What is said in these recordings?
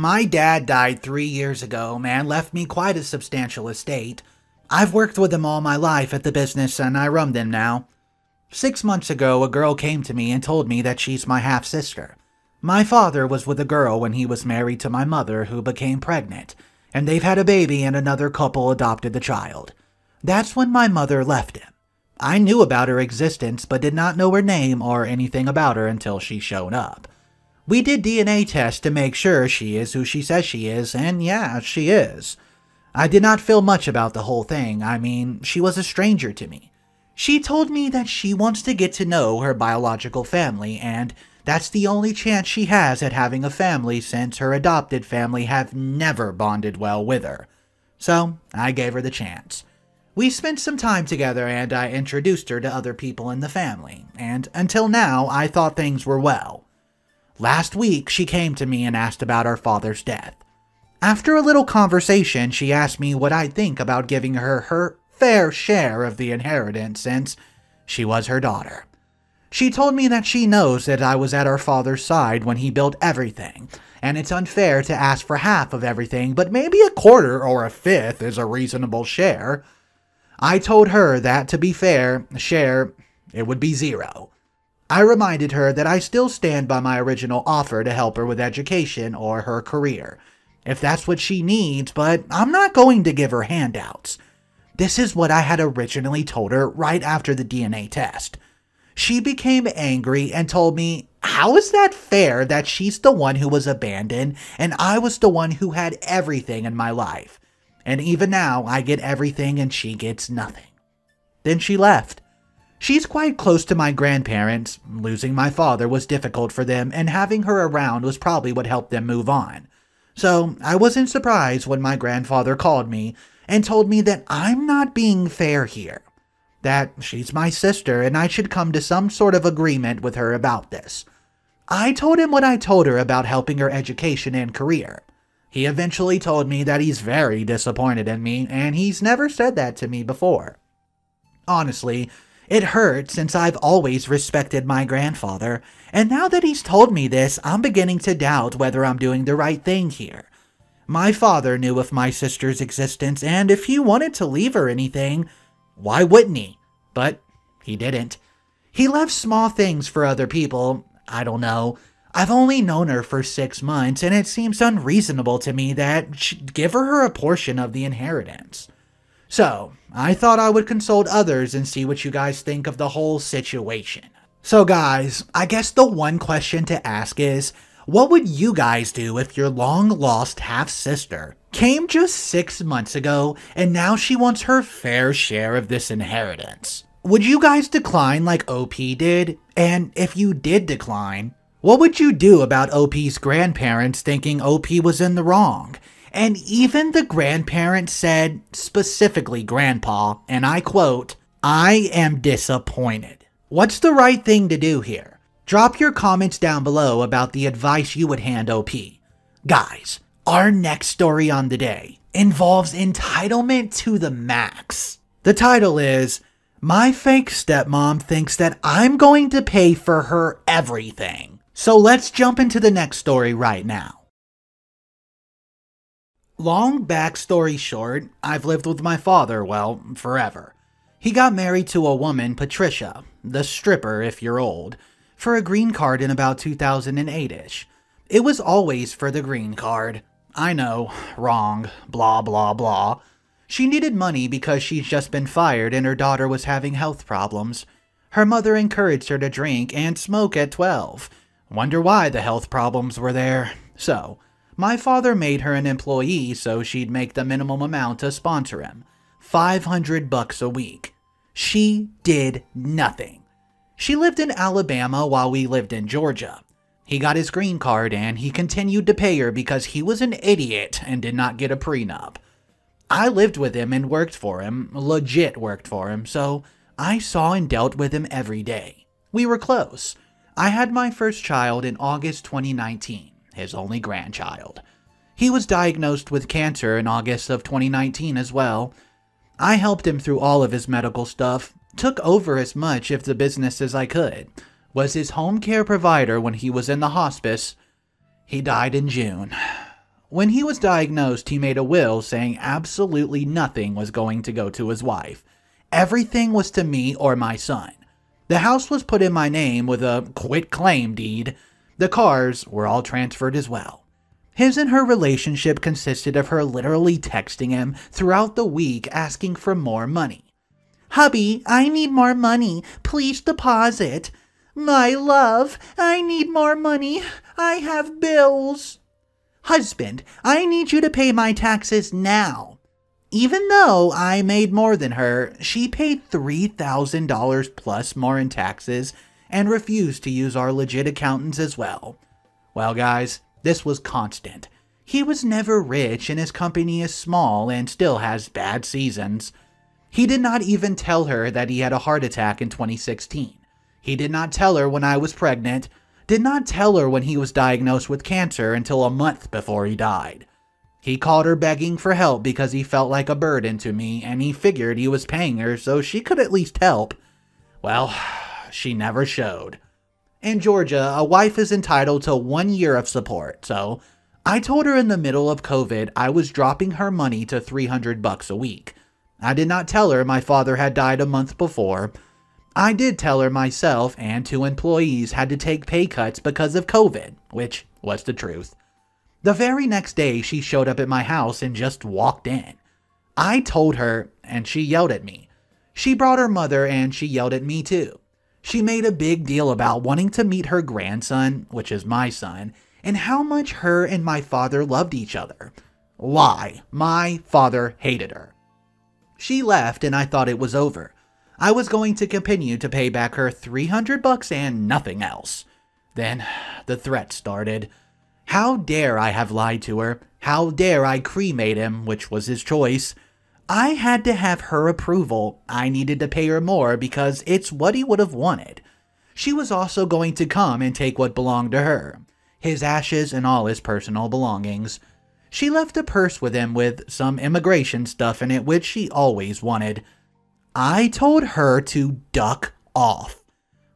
My dad died 3 years ago and left me quite a substantial estate. I've worked with him all my life at the business and I run them now. 6 months ago, a girl came to me and told me that she's my half-sister. My father was with a girl when he was married to my mother who became pregnant, and they've had a baby and another couple adopted the child. That's when my mother left him. I knew about her existence but did not know her name or anything about her until she showed up. We did DNA tests to make sure she is who she says she is, and yeah, she is. I did not feel much about the whole thing. I mean, she was a stranger to me. She told me that she wants to get to know her biological family, and that's the only chance she has at having a family since her adopted family have never bonded well with her. So, I gave her the chance. We spent some time together and I introduced her to other people in the family, and until now, I thought things were well. Last week, she came to me and asked about our father's death. After a little conversation, she asked me what I'd think about giving her her fair share of the inheritance since she was her daughter. She told me that she knows that I was at our father's side when he built everything, and it's unfair to ask for half of everything, but maybe a quarter or a fifth is a reasonable share. I told her that, to be fair, it would be 0. I reminded her that I still stand by my original offer to help her with education or her career, if that's what she needs, but I'm not going to give her handouts. This is what I had originally told her right after the DNA test. She became angry and told me, how is that fair that she's the one who was abandoned and I was the one who had everything in my life? And even now, I get everything and she gets nothing. Then she left. She's quite close to my grandparents. Losing my father was difficult for them, and having her around was probably what helped them move on. So I wasn't surprised when my grandfather called me and told me that I'm not being fair here. That she's my sister and I should come to some sort of agreement with her about this. I told him what I told her about helping her education and career. He eventually told me that he's very disappointed in me, and he's never said that to me before. Honestly, it hurts since I've always respected my grandfather, and now that he's told me this, I'm beginning to doubt whether I'm doing the right thing here. My father knew of my sister's existence, and if he wanted to leave her anything, why wouldn't he? But he didn't. He left small things for other people. I don't know. I've only known her for 6 months, and it seems unreasonable to me that she'd give her a portion of the inheritance. So, I thought I would consult others and see what you guys think of the whole situation. So guys, I guess the one question to ask is, what would you guys do if your long-lost half-sister came just 6 months ago and now she wants her fair share of this inheritance? Would you guys decline like OP did? And if you did decline, what would you do about OP's grandparents thinking OP was in the wrong? And even the grandparents said, specifically Grandpa, and I quote, "I am disappointed." What's the right thing to do here? Drop your comments down below about the advice you would hand OP. Guys, our next story on the day involves entitlement to the max. The title is, "My fake stepmom thinks that I'm going to pay for her everything." So let's jump into the next story right now. Long backstory short, I've lived with my father, well, forever. He got married to a woman, Patricia, the stripper if you're old, for a green card in about 2008-ish. It was always for the green card. I know, wrong, blah blah blah. She needed money because she's just been fired and her daughter was having health problems. Her mother encouraged her to drink and smoke at 12. Wonder why the health problems were there. So, my father made her an employee so she'd make the minimum amount to sponsor him, $500 a week. She did nothing. She lived in Alabama while we lived in Georgia. He got his green card and he continued to pay her because he was an idiot and did not get a prenup. I lived with him and worked for him, legit worked for him, so I saw and dealt with him every day. We were close. I had my first child in August 2019. His only grandchild. He was diagnosed with cancer in August of 2019 as well. I helped him through all of his medical stuff, took over as much of the business as I could, was his home care provider when he was in the hospice. He died in June. When he was diagnosed, he made a will saying absolutely nothing was going to go to his wife. Everything was to me or my son. The house was put in my name with a quitclaim deed. The cars were all transferred as well. His and her relationship consisted of her literally texting him throughout the week asking for more money. "Hubby, I need more money. Please deposit. My love, I need more money. I have bills. Husband, I need you to pay my taxes now." Even though I made more than her, she paid $3,000 plus more in taxes and refused to use our legit accountants as well. Well, guys, this was constant. He was never rich and his company is small and still has bad seasons. He did not even tell her that he had a heart attack in 2016. He did not tell her when I was pregnant, did not tell her when he was diagnosed with cancer until a month before he died. He called her begging for help because he felt like a burden to me and he figured he was paying her so she could at least help. Well, she never showed. In Georgia, a wife is entitled to 1 year of support, so I told her in the middle of COVID I was dropping her money to $300 a week. I did not tell her my father had died a month before. I did tell her myself and 2 employees had to take pay cuts because of COVID, which was the truth. The very next day, she showed up at my house and just walked in. I told her, and she yelled at me. She brought her mother, and she yelled at me too. She made a big deal about wanting to meet her grandson, which is my son, and how much her and my father loved each other. Lie. My father hated her. She left, and I thought it was over. I was going to continue to pay back her $300 and nothing else. Then the threat started. How dare I have lied to her? How dare I cremate him, which was his choice? I had to have her approval. I needed to pay her more because it's what he would have wanted. She was also going to come and take what belonged to her, his ashes and all his personal belongings. She left a purse with him with some immigration stuff in it, which she always wanted. I told her to duck off.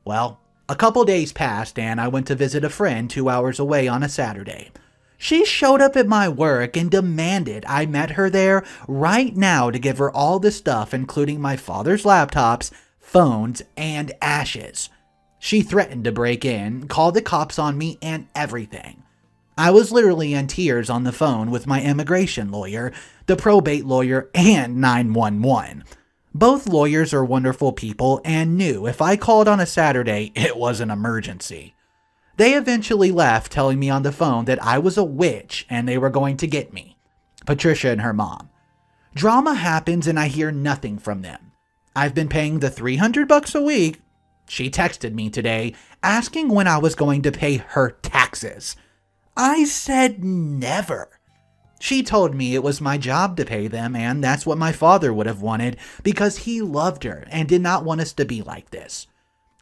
Well, a couple days passed and I went to visit a friend 2 hours away on a Saturday. She showed up at my work and demanded I met her there right now to give her all the stuff, including my father's laptops, phones, and ashes. She threatened to break in, call the cops on me, and everything. I was literally in tears on the phone with my immigration lawyer, the probate lawyer, and 911. Both lawyers are wonderful people and knew if I called on a Saturday, it was an emergency. They eventually left telling me on the phone that I was a witch and they were going to get me. Patricia and her mom. Drama happens and I hear nothing from them. I've been paying the $300 a week. She texted me today asking when I was going to pay her taxes. I said never. She told me it was my job to pay them, and that's what my father would have wanted because he loved her and did not want us to be like this.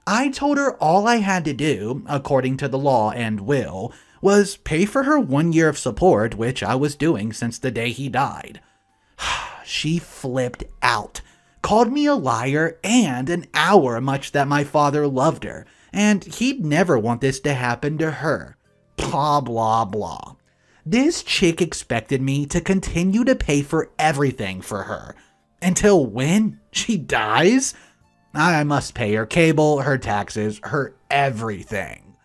I told her all I had to do, according to the law and will, was pay for her 1 year of support, which I was doing since the day he died. She flipped out, called me a liar, and an hour much that my father loved her, and he'd never want this to happen to her. Blah, blah, blah. This chick expected me to continue to pay for everything for her. Until when? She dies? I must pay her cable, her taxes, her everything.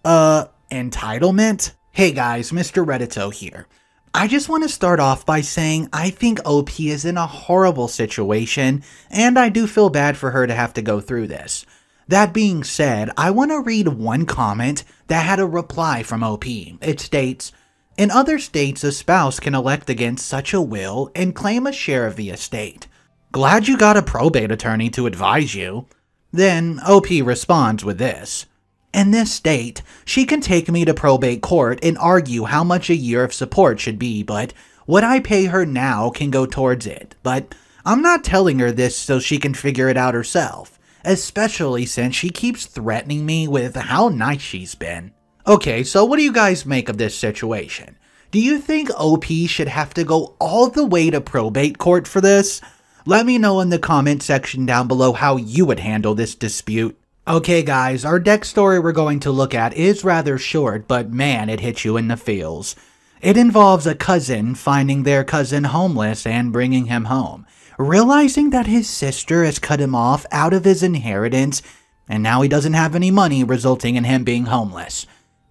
Entitlement? Hey guys, Mr. Reddito here. I just want to start off by saying I think OP is in a horrible situation, and I do feel bad for her to have to go through this. That being said, I want to read one comment that had a reply from OP. It states, "In other states, a spouse can elect against such a will and claim a share of the estate. Glad you got a probate attorney to advise you." Then OP responds with this. "In this state, she can take me to probate court and argue how much a year of support should be, but what I pay her now can go towards it. But I'm not telling her this so she can figure it out herself, especially since she keeps threatening me with how nice she's been." Okay, so what do you guys make of this situation? Do you think OP should have to go all the way to probate court for this? Let me know in the comment section down below how you would handle this dispute. Okay guys, our next story we're going to look at is rather short, but man, it hits you in the feels. It involves a cousin finding their cousin homeless and bringing him home, realizing that his sister has cut him off out of his inheritance, and now he doesn't have any money, resulting in him being homeless.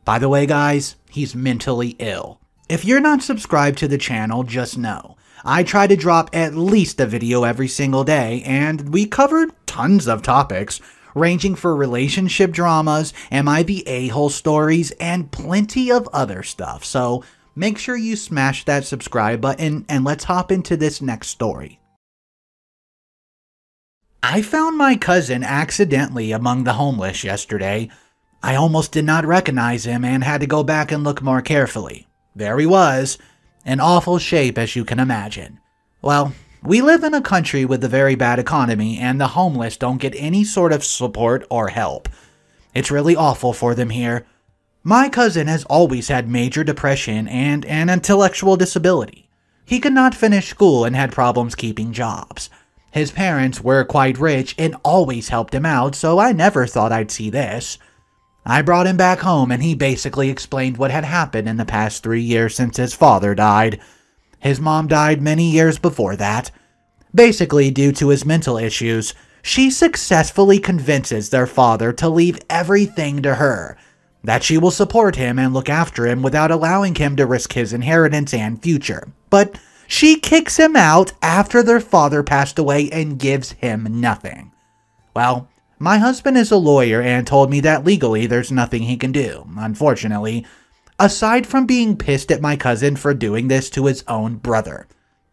By the way, guys, he's mentally ill. If you're not subscribed to the channel, just know I try to drop at least a video every single day, and we covered tons of topics, ranging for relationship dramas, am I the a-hole stories, and plenty of other stuff. So make sure you smash that subscribe button, and let's hop into this next story. I found my cousin accidentally among the homeless yesterday. I almost did not recognize him and had to go back and look more carefully. There he was, in awful shape as you can imagine. Well, we live in a country with a very bad economy, and the homeless don't get any sort of support or help. It's really awful for them here. My cousin has always had major depression and an intellectual disability. He could not finish school and had problems keeping jobs. His parents were quite rich and always helped him out, so I never thought I'd see this. I brought him back home, and he basically explained what had happened in the past 3 years since his father died. His mom died many years before that. Basically, due to his mental issues, she successfully convinces their father to leave everything to her, that she will support him and look after him without allowing him to risk his inheritance and future. But she kicks him out after their father passed away and gives him nothing. Well, my husband is a lawyer and told me that legally there's nothing he can do, unfortunately, aside from being pissed at my cousin for doing this to his own brother.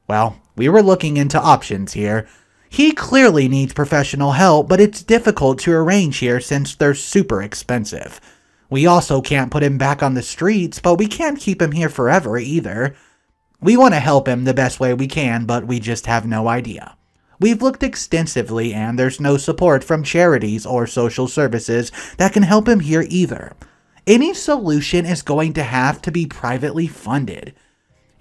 Well, we were looking into options here. He clearly needs professional help, but it's difficult to arrange here since they're super expensive. We also can't put him back on the streets, but we can't keep him here forever either. We want to help him the best way we can, but we just have no idea. We've looked extensively, and there's no support from charities or social services that can help him here either. Any solution is going to have to be privately funded.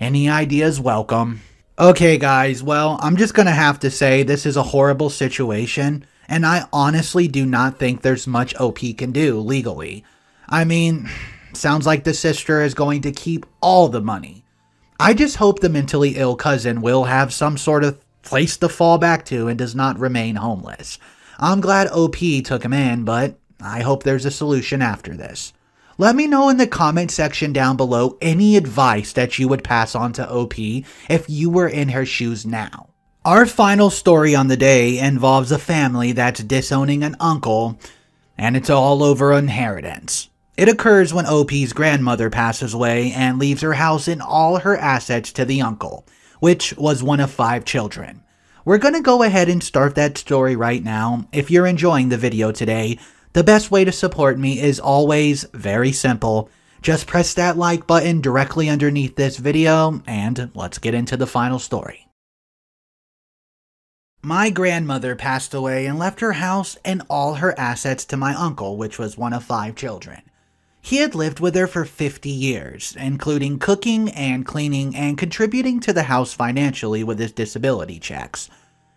Any ideas welcome. Okay guys, well, I'm just going to have to say this is a horrible situation, and I honestly do not think there's much OP can do legally. I mean, sounds like the sister is going to keep all the money. I just hope the mentally ill cousin will have some sort of place to fall back to and does not remain homeless. I'm glad OP took him in, but I hope there's a solution after this. Let me know in the comment section down below any advice that you would pass on to OP if you were in her shoes now. Our final story on the day involves a family that's disowning an uncle, and it's all over inheritance. It occurs when OP's grandmother passes away and leaves her house and all her assets to the uncle, which was one of 5 children. We're going to go ahead and start that story right now. If you're enjoying the video today, the best way to support me is always very simple. Just press that like button directly underneath this video, and let's get into the final story. My grandmother passed away and left her house and all her assets to my uncle, which was one of 5 children. He had lived with her for 50 years, including cooking and cleaning and contributing to the house financially with his disability checks.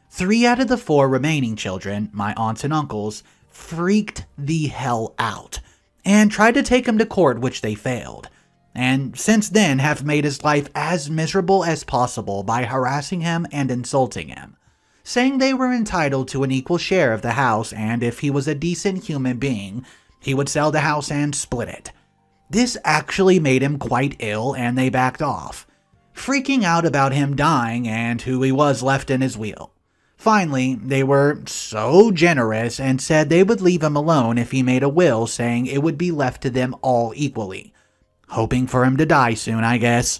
3 out of the 4 remaining children, my aunts and uncles, freaked the hell out and tried to take him to court, which they failed, and since then have made his life as miserable as possible by harassing him and insulting him, saying they were entitled to an equal share of the house, and if he was a decent human being, he would sell the house and split it. This actually made him quite ill, and they backed off, freaking out about him dying and who he was left in his will. Finally, they were so generous and said they would leave him alone if he made a will saying it would be left to them all equally. Hoping for him to die soon, I guess.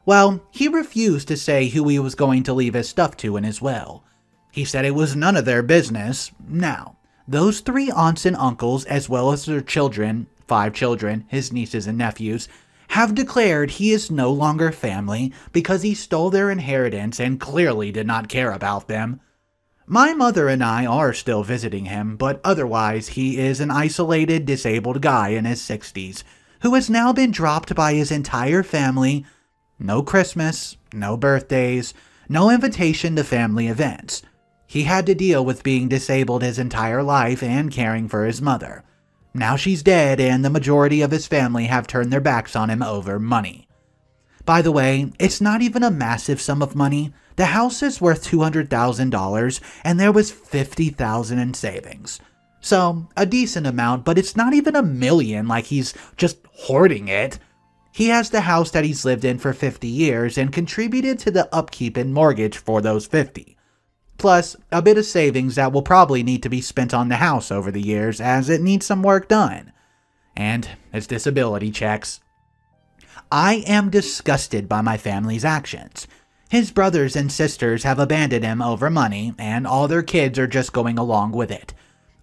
Well, he refused to say who he was going to leave his stuff to in his will. He said it was none of their business. Now, those 3 aunts and uncles, as well as their children, 5 children, his nieces and nephews, have declared he is no longer family because he stole their inheritance and clearly did not care about them. My mother and I are still visiting him, but otherwise he is an isolated, disabled guy in his 60s, who has now been dropped by his entire family. No Christmas, no birthdays, no invitation to family events. He had to deal with being disabled his entire life and caring for his mother. Now she's dead and the majority of his family have turned their backs on him over money. By the way, it's not even a massive sum of money. The house is worth $200,000 and there was $50,000 in savings. So, a decent amount, but it's not even $1 million like he's just hoarding it. He has the house that he's lived in for 50 years and contributed to the upkeep and mortgage for those 50. Plus, a bit of savings that will probably need to be spent on the house over the years as it needs some work done. And his disability checks. I am disgusted by my family's actions. His brothers and sisters have abandoned him over money, and all their kids are just going along with it.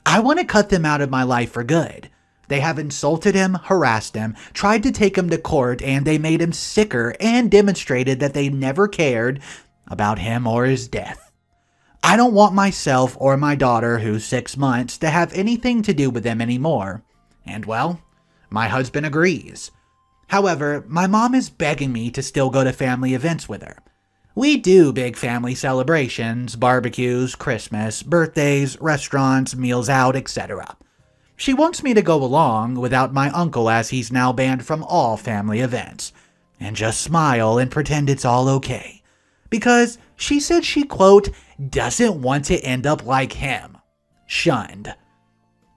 I want to cut them out of my life for good. They have insulted him, harassed him, tried to take him to court, and they made him sicker and demonstrated that they never cared about him or his death. I don't want myself or my daughter, who's 6 months, to have anything to do with them anymore. And well, my husband agrees. However, my mom is begging me to still go to family events with her. We do big family celebrations, barbecues, Christmas, birthdays, restaurants, meals out, etc. She wants me to go along without my uncle, as he's now banned from all family events, and just smile and pretend it's all okay. Because she said she, quote, doesn't want to end up like him. Shunned.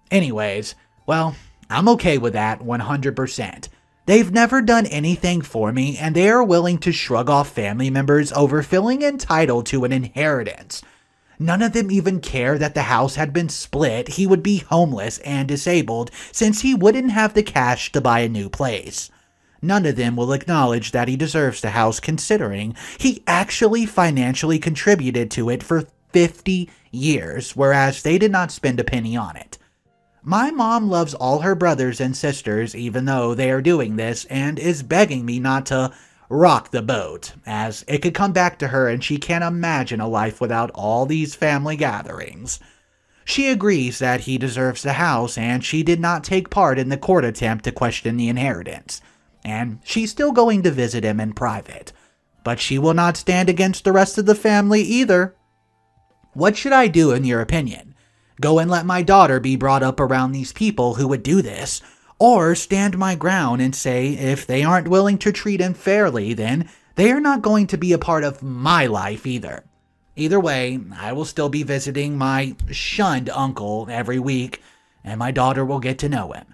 Anyways, well, I'm okay with that 100%. They've never done anything for me, and they are willing to shrug off family members over feeling entitled to an inheritance. None of them even care that the house had been split. He would be homeless and disabled since he wouldn't have the cash to buy a new place. None of them will acknowledge that he deserves the house, considering he actually financially contributed to it for 50 years, whereas they did not spend a penny on it. My mom loves all her brothers and sisters even though they are doing this, and is begging me not to rock the boat, as it could come back to her and she can't imagine a life without all these family gatherings. She agrees that he deserves the house, and she did not take part in the court attempt to question the inheritance, and she's still going to visit him in private. But she will not stand against the rest of the family either. What should I do in your opinion? Go and let my daughter be brought up around these people who would do this, or stand my ground and say if they aren't willing to treat him fairly, then they are not going to be a part of my life either. Either way, I will still be visiting my shunned uncle every week, and my daughter will get to know him.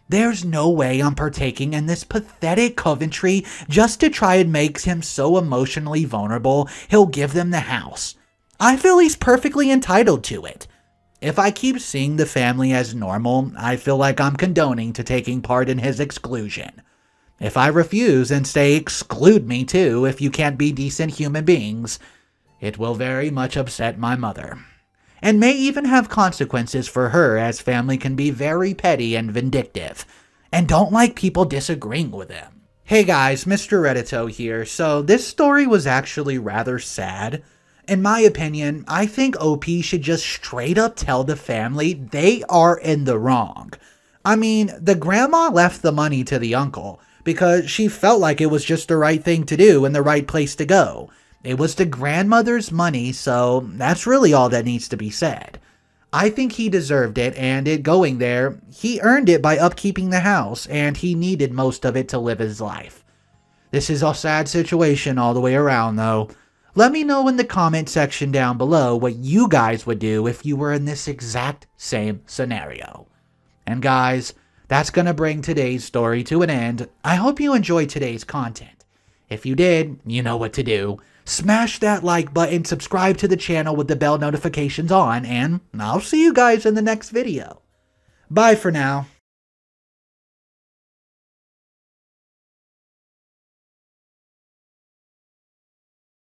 There's no way I'm partaking in this pathetic Coventry just to try and make him so emotionally vulnerable he'll give them the house. I feel he's perfectly entitled to it. If I keep seeing the family as normal, I feel like I'm condoning to taking part in his exclusion. If I refuse and say exclude me too if you can't be decent human beings, it will very much upset my mother, and may even have consequences for her, as family can be very petty and vindictive, and don't like people disagreeing with them. Hey guys, Mr. Reddito here. So this story was actually rather sad. In my opinion, I think OP should just straight up tell the family they are in the wrong. I mean, the grandma left the money to the uncle because she felt like it was just the right thing to do and the right place to go. It was the grandmother's money, so that's really all that needs to be said. I think he deserved it, and it going there, he earned it by upkeeping the house, and he needed most of it to live his life. This is a sad situation all the way around, though. Let me know in the comment section down below what you guys would do if you were in this exact same scenario. And guys, that's going to bring today's story to an end. I hope you enjoyed today's content. If you did, you know what to do. Smash that like button, subscribe to the channel with the bell notifications on, and I'll see you guys in the next video. Bye for now.